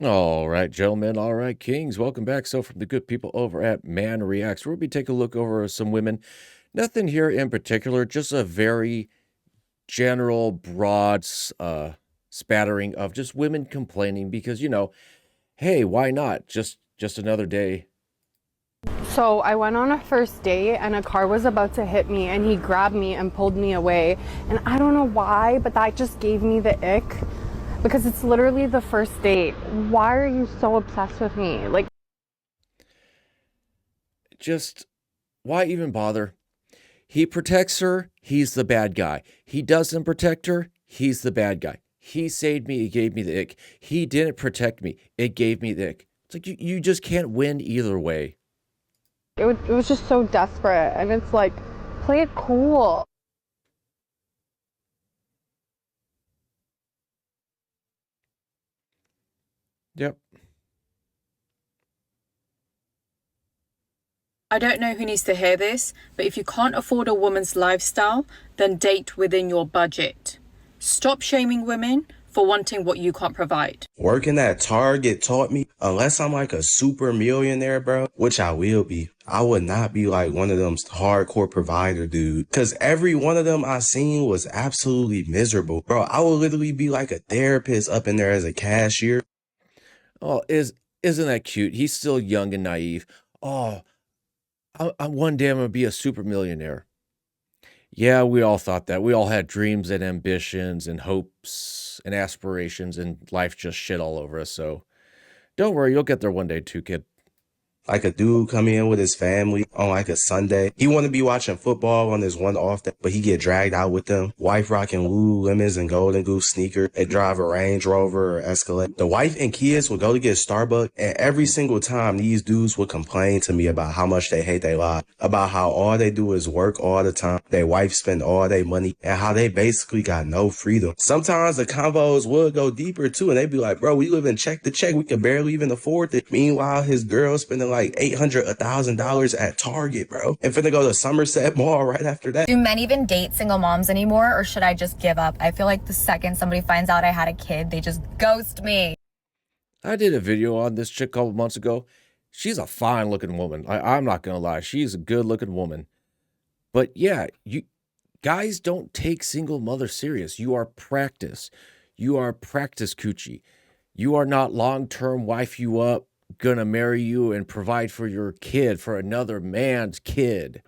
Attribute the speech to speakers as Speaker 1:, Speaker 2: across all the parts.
Speaker 1: All right, gentlemen. All right, kings. Welcome back. So, from the good people over at Man Reacts, we'll be taking a look over some women. Nothing here in particular, just a very general, broad spattering of just women complaining because, hey, why not? Just another day.
Speaker 2: So I went on a first date and a car was about to hit me and he grabbed me and pulled me away. And I don't know why, but that just gave me the ick because it's literally the first date. Why are you so obsessed with me? Like,
Speaker 1: Just why even bother? He protects her, he's the bad guy. He doesn't protect her, he's the bad guy. He saved me, it gave me the ick. He didn't protect me, it gave me the ick. It's like you just can't win either way.
Speaker 2: it was just so desperate. And it's like, play it cool.
Speaker 1: Yep.
Speaker 3: I don't know who needs to hear this, but if you can't afford a woman's lifestyle, then date within your budget. Stop shaming women for wanting what you can't provide.
Speaker 4: Working at Target taught me, unless I'm like a super millionaire, bro, which I will be, I would not be like one of them hardcore provider dude. Cause every one of them I seen was absolutely miserable. Bro, I would literally be like a therapist up in there as a cashier.
Speaker 1: Oh, isn't that cute? He's still young and naive. Oh, I'm one day I'm gonna be a super millionaire. Yeah, we all thought that. We all had dreams and ambitions and hopes and aspirations, and life just shit all over us. So don't worry, you'll get there one day too, kid.
Speaker 4: Like a dude come in with his family on like a Sunday. He want to be watching football on his one off day, but he get dragged out with them. Wife rocking Lululemons and Golden Goose sneaker. They drive a Range Rover or Escalade. The wife and kids would go to get Starbucks, and every single time these dudes would complain to me about how much they hate their life, about how all they do is work all the time. Their wife spend all their money, and how they basically got no freedom. Sometimes the convos would go deeper too, and they'd be like, bro, we live in check to check. We can barely even afford it. Meanwhile, his girl spending like $800, $1,000 at Target, bro, and finna go to Somerset Mall right after that.
Speaker 5: Do men even date single moms anymore, or should I just give up? I feel like the second somebody finds out I had a kid, they just ghost me.
Speaker 1: I did a video on this chick a couple months ago. She's a fine looking woman. I'm not gonna lie, she's a good looking woman. But yeah, you guys don't take single mother serious. You are practice. You are practice coochie. You are not long term wife you up, gonna marry you and provide for your kid, for another man's kid.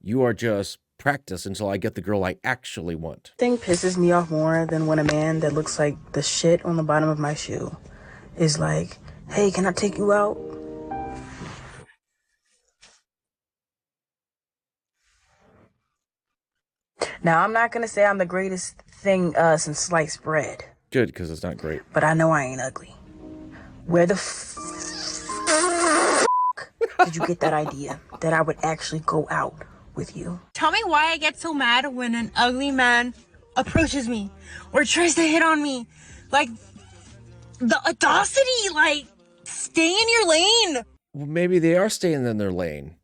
Speaker 1: You are just practice until I get the girl I actually want.
Speaker 6: Thing pisses me off more than when a man that looks like the shit on the bottom of my shoe is like, hey, can I take you out? Now, I'm not gonna say I'm the greatest thing since sliced bread,
Speaker 1: Good, because it's not great.
Speaker 6: but I know I ain't ugly. Where the did you get that idea that I would actually go out with you?
Speaker 7: Tell me why I get so mad when an ugly man approaches me or tries to hit on me. Like, the audacity, like, stay in your lane.
Speaker 1: Well, maybe they are staying in their lane.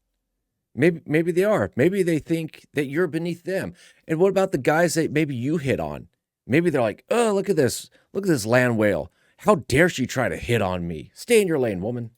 Speaker 1: Maybe they are. Maybe they think that you're beneath them. And what about the guys that maybe you hit on? Maybe they're like, oh, look at this. Look at this land whale. How dare she try to hit on me? Stay in your lane, woman.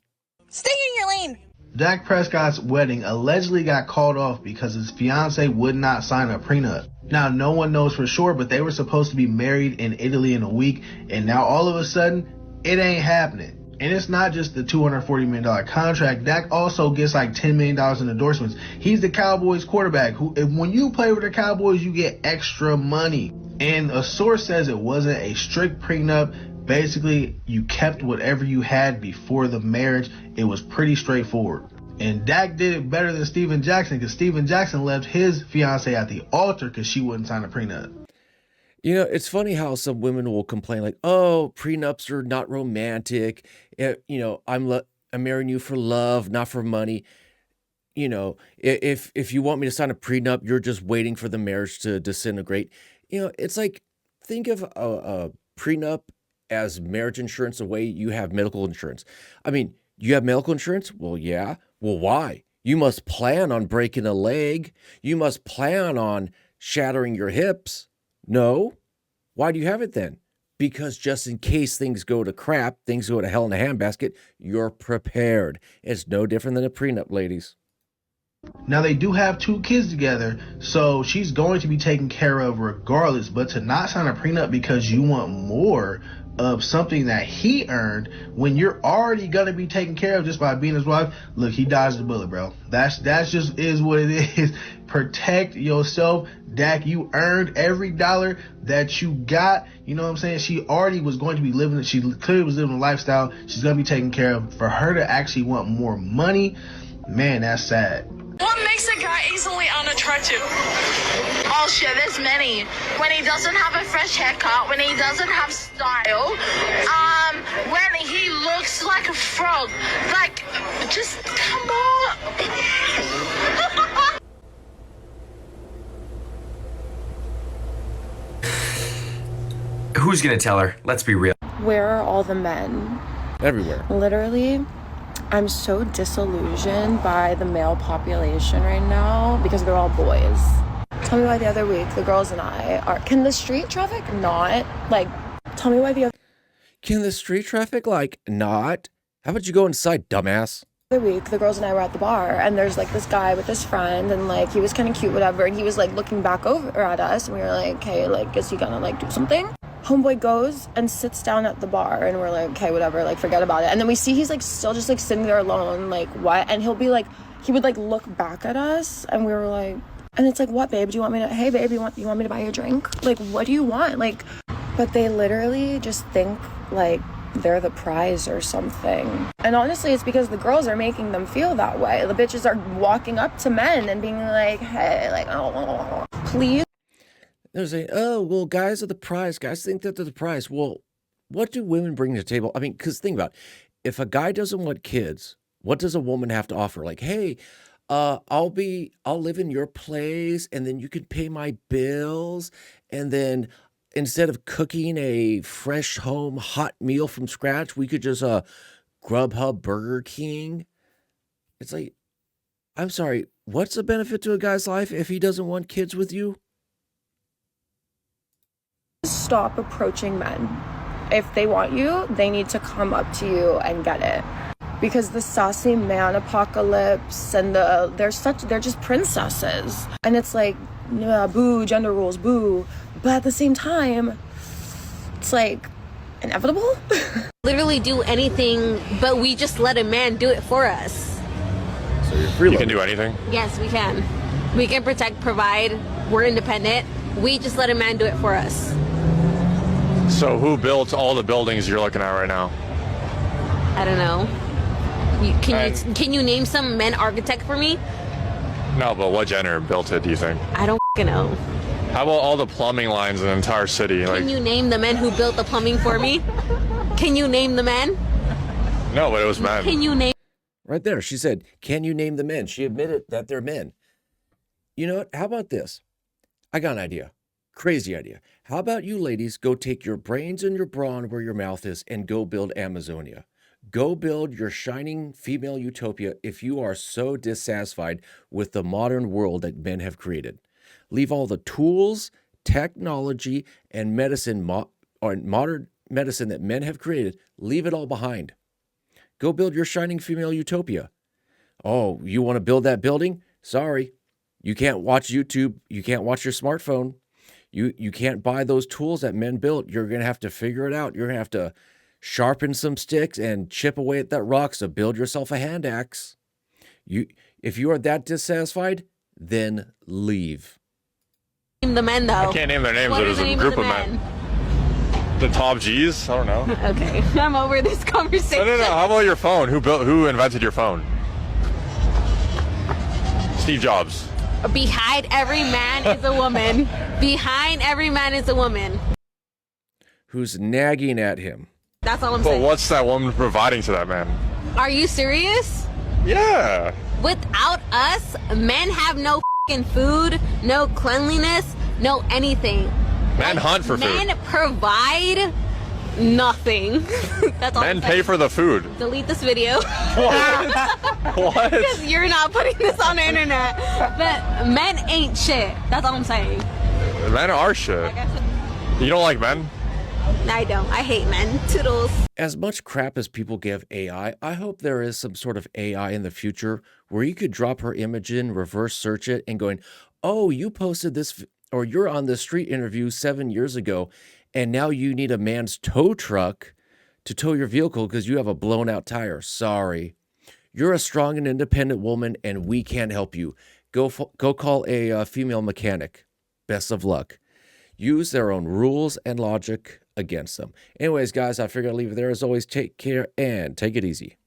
Speaker 7: Stay in your lane.
Speaker 8: Dak Prescott's wedding allegedly got called off because his fiance would not sign a prenup. Now, no one knows for sure, but they were supposed to be married in Italy in a week, and now all of a sudden, it ain't happening. And it's not just the $240 million contract. Dak also gets like $10 million in endorsements. He's the Cowboys quarterback who, when you play with the Cowboys, you get extra money. And a source says it wasn't a strict prenup. Basically, you kept whatever you had before the marriage. It was pretty straightforward. And Dak did it better than Steven Jackson, because Steven Jackson left his fiance at the altar because she wouldn't sign a prenup.
Speaker 1: You know, it's funny how some women will complain like, "Oh, prenups are not romantic. I'm marrying you for love, not for money." If you want me to sign a prenup, you're just waiting for the marriage to disintegrate. It's like, think of a prenup as marriage insurance the way you have medical insurance. I mean, you have medical insurance? Well, yeah. Well, why? You must plan on breaking a leg. You must plan on shattering your hips. No. Why do you have it then? because just in case things go to crap, things go to hell in a handbasket, you're prepared. It's no different than a prenup, ladies.
Speaker 8: Now, they do have 2 kids together, so she's going to be taken care of regardless. But to not sign a prenup because you want more of something that he earned when you're already going to be taken care of just by being his wife, look, he dodged the bullet, bro. That's just is what it is. Protect yourself. Dak, you earned every dollar that you got. You know what I'm saying? She already was going to be living, she clearly was living a lifestyle. She's going to be taken care of. For her to actually want more money, man, that's sad.
Speaker 9: What makes a guy easily unattractive? Oh shit, there's many. When he doesn't have a fresh haircut, when he doesn't have style, when he looks like a frog. Like, just come on.
Speaker 10: Who's gonna tell her? Let's be real.
Speaker 11: Where are all the men?
Speaker 1: Everywhere.
Speaker 11: Literally, I'm so disillusioned by the male population right now because they're all boys. Tell me why the other week the girls and I are... Can the street traffic not? Like, tell me why the
Speaker 1: Can the street traffic, like, not? How about you go inside, dumbass?
Speaker 11: other week the girls and I were at the bar and there's like this guy with his friend and like he was kind of cute, whatever, and he was like looking back over at us and we were like, hey, like, is he gonna like do something? Homeboy goes and sits down at the bar and we're like, okay, whatever, like, forget about it. And then we see he's like still just like sitting there alone, like, what? And he'll be like, he would like look back at us and we were like, and it's like, what, babe, do you want me to, hey babe, you want me to buy you a drink? Like, what do you want? Like, but they literally just think like they're the prize or something. And honestly, it's because the girls are making them feel that way. The bitches are walking up to men and being like, hey, like, oh, please.
Speaker 1: They're saying, oh, well, guys are the prize. Guys think that they're the prize. Well, what do women bring to the table? I mean, because think about it. If a guy doesn't want kids, what does a woman have to offer? Like, hey, I'll live in your place and then you can pay my bills. And then instead of cooking a fresh home hot meal from scratch, we could just Grubhub Burger King. It's like, I'm sorry, what's the benefit to a guy's life if he doesn't want kids with you?
Speaker 11: Stop approaching men. If they want you, they need to come up to you and get it. Because the sassy man apocalypse and they're just princesses. And it's like, boo, gender rules, boo. But at the same time, it's like inevitable.
Speaker 12: Literally do anything, but we just let a man do it for us.
Speaker 1: So you're free.
Speaker 13: You can do anything?
Speaker 12: Yes, we can. We can protect, provide. We're independent. We just let a man do it for us.
Speaker 13: So who built all the buildings you're looking at right now?
Speaker 12: I don't know. Can you name some men architect for me?
Speaker 13: No, but what gender built it, do you think?
Speaker 12: I don't know.
Speaker 13: How about all the plumbing lines in the entire city?
Speaker 12: Can you name the men who built the plumbing for me? Can you name the men?
Speaker 13: No, but it was men.
Speaker 12: Can you name...
Speaker 1: Right there, she said, can you name the men? She admitted that they're men. You know what? How about this? I got an idea. Crazy idea. How about you ladies go take your brains and your brawn where your mouth is and go build Amazonia. Go build your shining female utopia if you are so dissatisfied with the modern world that men have created. Leave all the tools, technology, and modern medicine that men have created, leave it all behind. Go build your shining female utopia. Oh, you want to build that building? Sorry. You can't watch YouTube. You can't watch your smartphone. You can't buy those tools that men built. You're going to have to figure it out. You're going to have to sharpen some sticks and chip away at that rock. So build yourself a hand axe. If you are that dissatisfied, then leave.
Speaker 12: Name the men, though.
Speaker 13: I can't name their names. There's a group of men. The top G's? I don't know.
Speaker 12: Okay, I'm over this conversation.
Speaker 13: No. How about your phone? Who invented your phone? Steve Jobs.
Speaker 12: Behind every man is a woman. Behind every man is a woman.
Speaker 1: Who's nagging at him.
Speaker 12: That's all I'm saying.
Speaker 13: But what's that woman providing to that man?
Speaker 12: Are you serious?
Speaker 13: Yeah.
Speaker 12: Without us, men have no f***ing food, no cleanliness, no anything.
Speaker 13: Men hunt for food.
Speaker 12: Men provide nothing. That's all.
Speaker 13: Men pay for the food.
Speaker 12: Delete this video.
Speaker 13: What?
Speaker 12: Because you're not putting this on the internet. But men ain't shit. That's all I'm saying.
Speaker 13: Men are shit. You don't like men?
Speaker 12: I don't. I hate men. Toodles.
Speaker 1: As much crap as people give AI, I hope there is some sort of AI in the future where you could drop her image in, reverse search it, and going, oh, you posted this, or you're on the street interview 7 years ago, and now you need a man's tow truck to tow your vehicle because you have a blown out tire. Sorry. You're a strong and independent woman, and we can't help you. Go call a female mechanic. Best of luck. Use their own rules and logic against them. Anyways, guys, I figured I'd leave it there. As always, take care and take it easy.